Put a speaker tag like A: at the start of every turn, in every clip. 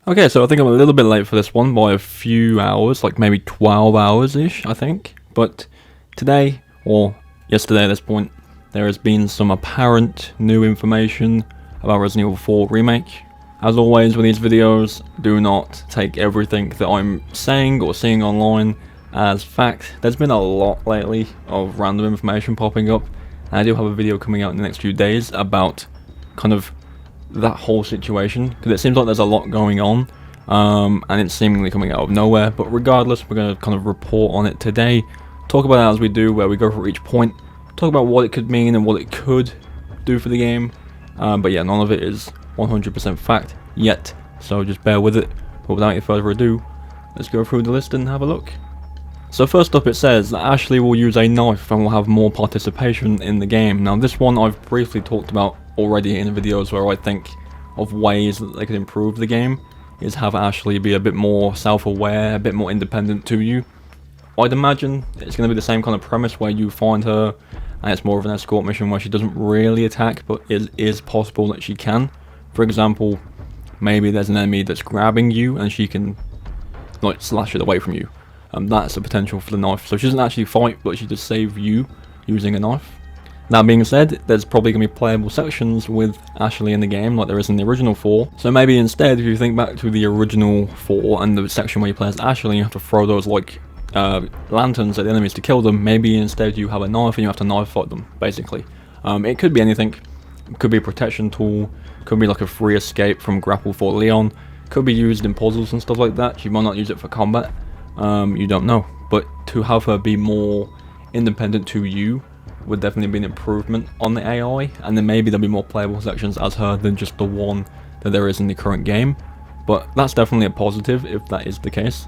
A: Okay, so I think I'm a little bit late for this one by a few hours, like maybe 12 hours-ish, I think. But today, or yesterday at this point, there has been some apparent new information about Resident Evil 4 Remake. As always with these videos, do not take everything that I'm saying or seeing online as fact. There's been a lot lately of random information popping up, and I do have a video coming out in the next few days about kind of that whole situation, because it seems like there's a lot going on, and it's seemingly coming out of nowhere. But regardless, we're going to kind of report on it today, talk about it as we do, where we go for each point, talk about what it could mean and what it could do for the game. But yeah, none of it is 100% fact yet, so just bear with it. But without any further ado, let's go through the list and have a look. So first up, it says that Ashley will use a knife and will have more participation in the game. Now this one I've briefly talked about already in videos where I think of ways that they could improve the game, is have Ashley be a bit more self-aware, a bit more independent to you. I'd imagine it's going to be the same kind of premise where you find her and it's more of an escort mission where she doesn't really attack, but it is possible that she can. For example, maybe there's an enemy that's grabbing you and she can like slash it away from you. That's a potential for the knife. So she doesn't actually fight, but she just save you using a knife. That being said, there's probably going to be playable sections with Ashley in the game like there is in the original 4. So maybe instead, if you think back to the original 4 and the section where you play as Ashley, you have to throw those like lanterns at the enemies to kill them. Maybe instead you have a knife and you have to knife fight them, basically. It could be anything. It could be a protection tool, could be like a free escape from grapple for Leon, could be used in puzzles and stuff like that. She might not use it for combat, you don't know. But to have her be more independent to you would definitely be an improvement on the AI, and then maybe there'll be more playable sections as her than just the one that there is in the current game. But that's definitely a positive if that is the case.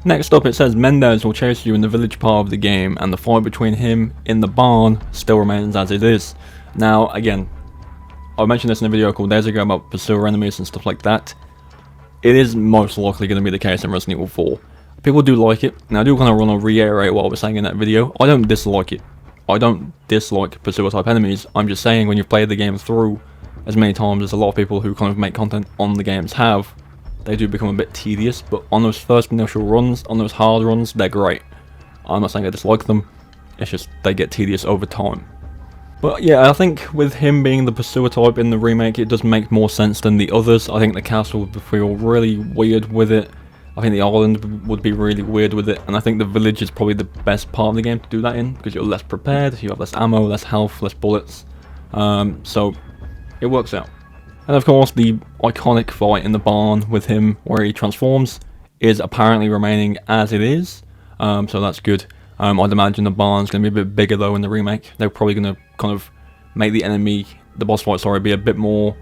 A: Next up, it says Mendez will chase you in the village part of the game, and the fight between him in the barn still remains as it is. Now, again, I mentioned this in a video a couple days ago about pursuer enemies and stuff like that. It is most likely going to be the case in Resident Evil 4. People do like it, and I do kind of want to reiterate what I was saying in that video. I don't dislike it. I don't dislike pursuer type enemies. I'm just saying when you've played the game through as many times as a lot of people who kind of make content on the games have, they do become a bit tedious. But on those first initial runs, on those hard runs, they're great. I'm not saying I dislike them, it's just they get tedious over time. But yeah, I think with him being the pursuer type in the remake, it does make more sense than the others. I think the castle would feel really weird with it. I think the island would be really weird with it, and I think the village is probably the best part of the game to do that in, because you're less prepared, you have less ammo, less health, less bullets, so it works out. And of course, the iconic fight in the barn with him where he transforms is apparently remaining as it is, so that's good. I'd imagine the barn's going to be a bit bigger though in the remake. They're probably going to kind of make the boss fight, sorry, be a bit more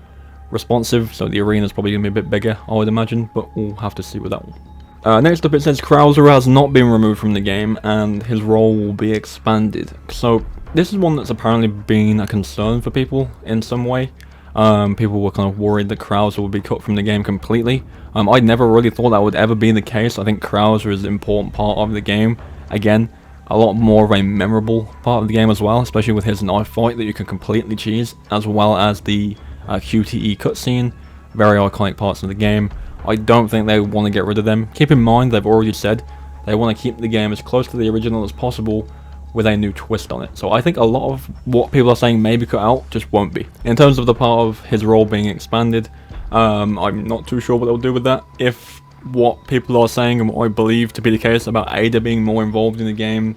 A: responsive, so the arena's probably going to be a bit bigger, I would imagine, but we'll have to see with that one. Next up, it says Krauser has not been removed from the game and his role will be expanded. So this is one that's apparently been a concern for people in some way. People were kind of worried that Krauser would be cut from the game completely. I never really thought that would ever be the case. I think Krauser is an important part of the game. Again, a lot more of a memorable part of the game as well, especially with his knife fight that you can completely cheese, as well as the QTE cutscene, very iconic parts of the game. I don't think they want to get rid of them. Keep in mind, they've already said they want to keep the game as close to the original as possible with a new twist on it. So I think a lot of what people are saying may be cut out just won't be. In terms of the part of his role being expanded, I'm not too sure what they'll do with that. If what people are saying and what I believe to be the case about Ada being more involved in the game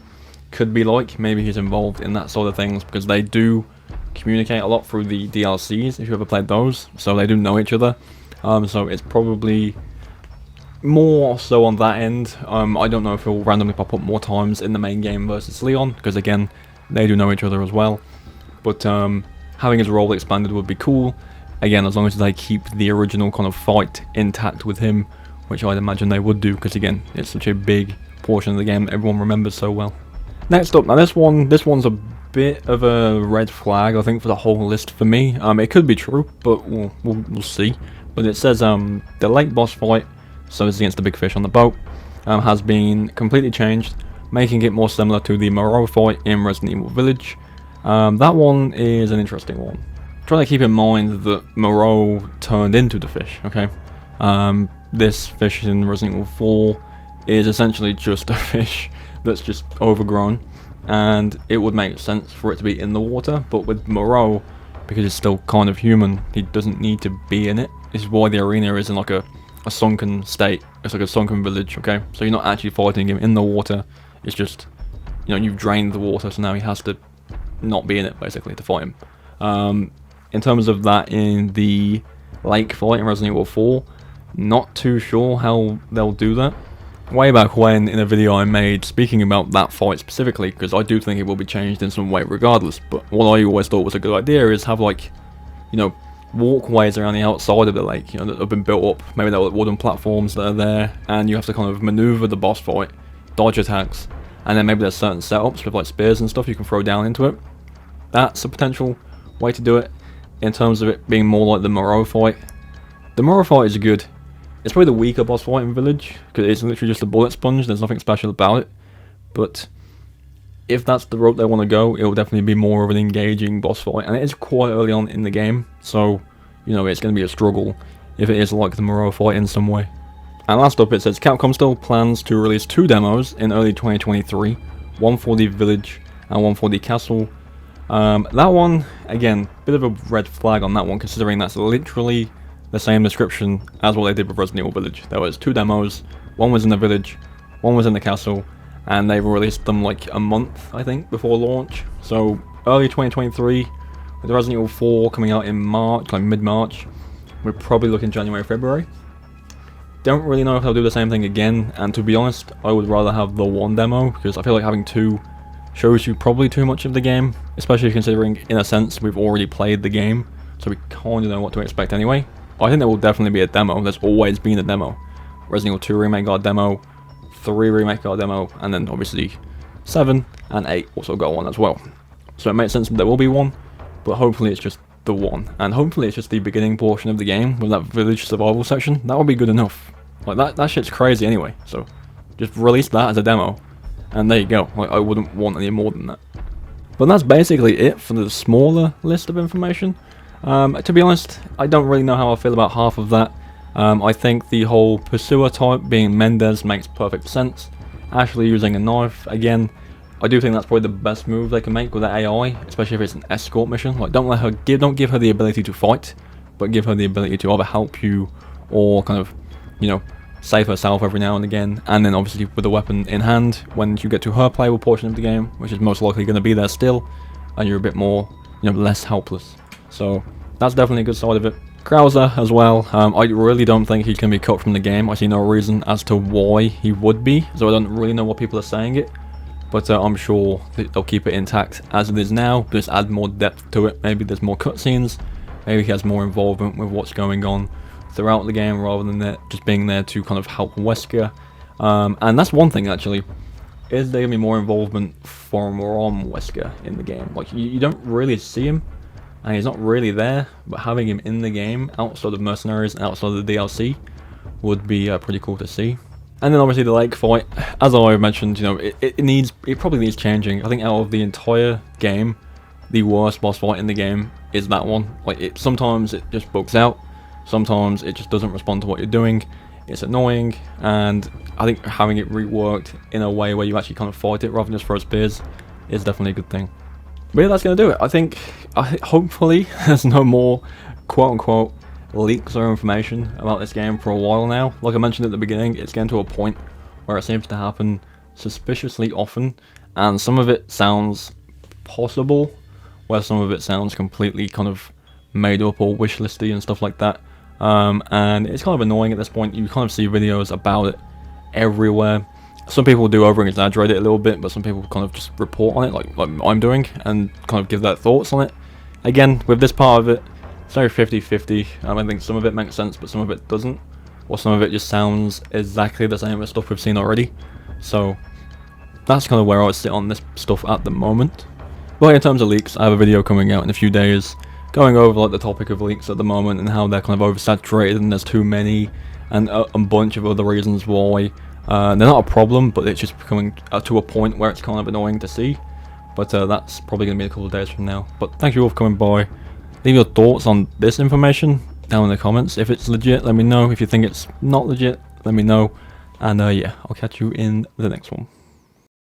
A: could be like, maybe he's involved in that sort of things, because they do communicate a lot through the DLCs, if you ever played those, so they do know each other. So it's probably more so on that end. I don't know if he'll randomly pop up more times in the main game versus Leon, because again, they do know each other as well. But having his role expanded would be cool, again, as long as they keep the original kind of fight intact with him, which I'd imagine they would do, because again, it's such a big portion of the game that everyone remembers so well. Next up, now this one's a bit of a red flag, I think, for the whole list for me. It could be true, but we'll see. But it says the late boss fight, so it's against the big fish on the boat, has been completely changed, making it more similar to the Moreau fight in Resident Evil Village. That one is an interesting one. Try to keep in mind that Moreau turned into the fish, okay? this fish in Resident Evil 4 is essentially just a fish that's just overgrown, and it would make sense for it to be in the water. But with Moreau, because he's still kind of human, he doesn't need to be in it. This is why the arena is in like a sunken state. It's like a sunken village, okay? So you're not actually fighting him in the water. It's just, you know, you've drained the water, so now he has to not be in it, basically, to fight him. In terms of that in the lake fight in Resident Evil 4, not too sure how they'll do that. Way back when, in a video I made speaking about that fight specifically, because I do think it will be changed in some way regardless, but what I always thought was a good idea is have, like, you know, walkways around the outside of the lake, you know, that have been built up. Maybe they're like wooden platforms that are there, and you have to kind of maneuver the boss fight, dodge attacks, and then maybe there's certain setups with like spears and stuff you can throw down into it. That's a potential way to do it. In terms of it being more like the Moreau fight, the Moreau fight is good. It's probably the weaker boss fight in Village, because it's literally just a bullet sponge, there's nothing special about it. But if that's the route they want to go, it will definitely be more of an engaging boss fight, and it is quite early on in the game, so, you know, it's going to be a struggle if it is like the Moreau fight in some way. And last up, it says Capcom still plans to release 2 demos in early 2023, one for the Village and one for the Castle. That one, again, bit of a red flag on that one, considering that's literally the same description as what they did with Resident Evil Village. There was 2 demos, one was in the Village, one was in the Castle, and they released them like a month, I think, before launch. So early 2023, with Resident Evil 4 coming out in March, like mid-March, we're probably looking January, February. Don't really know if they'll do the same thing again, and to be honest, I would rather have the 1 demo, because I feel like having 2 shows you probably too much of the game, especially considering, in a sense, we've already played the game, so we kind of know what to expect anyway. I think there will definitely be a demo. There's always been a demo. Resident Evil 2 Remake got a demo, 3 Remake got a demo, and then obviously 7 and 8 also got one as well. So it makes sense that there will be one, but hopefully it's just the one, and hopefully it's just the beginning portion of the game with that village survival section. That would be good enough. Like that shit's crazy anyway, so just release that as a demo, and there you go. Like, I wouldn't want any more than that. But that's basically it for the smaller list of information. To be honest, I don't really know how I feel about half of that. I think the whole pursuer type being Mendez makes perfect sense. Ashley using a knife, again, I do think that's probably the best move they can make with the AI, especially if it's an escort mission. Like, don't give her the ability to fight, but give her the ability to either help you or kind of, you know, save herself every now and again. And then obviously with the weapon in hand, when you get to her playable portion of the game, which is most likely going to be there still, and you're a bit more, you know, less helpless. So that's definitely a good side of it. Krauser as well, I really don't think he can be cut from the game. I see no reason as to why he would be, so I don't really know what people are saying it. But I'm sure they'll keep it intact as it is now, just add more depth to it. Maybe there's more cutscenes, maybe he has more involvement with what's going on throughout the game rather than just being there to kind of help Wesker. And that's one thing actually, is there going to be more involvement from Wesker in the game? Like, you don't really see him, and he's not really there, but having him in the game outside of Mercenaries and outside of the DLC would be pretty cool to see. And then obviously the lake fight, as I mentioned, you know, it probably needs changing. I think out of the entire game, the worst boss fight in the game is that one. Like, sometimes it just bugs out, sometimes it just doesn't respond to what you're doing. It's annoying, and I think having it reworked in a way where you actually kind of fight it rather than just throw spears is definitely a good thing. But yeah, that's going to do it. I think, hopefully, there's no more quote-unquote leaks or information about this game for a while now. Like I mentioned at the beginning, it's getting to a point where it seems to happen suspiciously often, and some of it sounds possible, where some of it sounds completely kind of made up or wish listy and stuff like that. And it's kind of annoying at this point. You kind of see videos about it everywhere. Some people do over exaggerate it a little bit, but some people kind of just report on it like I'm doing and kind of give their thoughts on it. Again, with this part of it, it's very 50-50. I think some of it makes sense, but some of it doesn't, or some of it just sounds exactly the same as stuff we've seen already. So that's kind of where I sit on this stuff at the moment. But in terms of leaks, I have a video coming out in a few days going over like the topic of leaks at the moment and how they're kind of oversaturated and there's too many, and a bunch of other reasons why they're not a problem, but it's just becoming to a point where it's kind of annoying to see. But that's probably going to be a couple of days from now. But thank you all for coming by. Leave your thoughts on this information down in the comments. If it's legit, let me know. If you think it's not legit, let me know. And yeah, I'll catch you in the next one.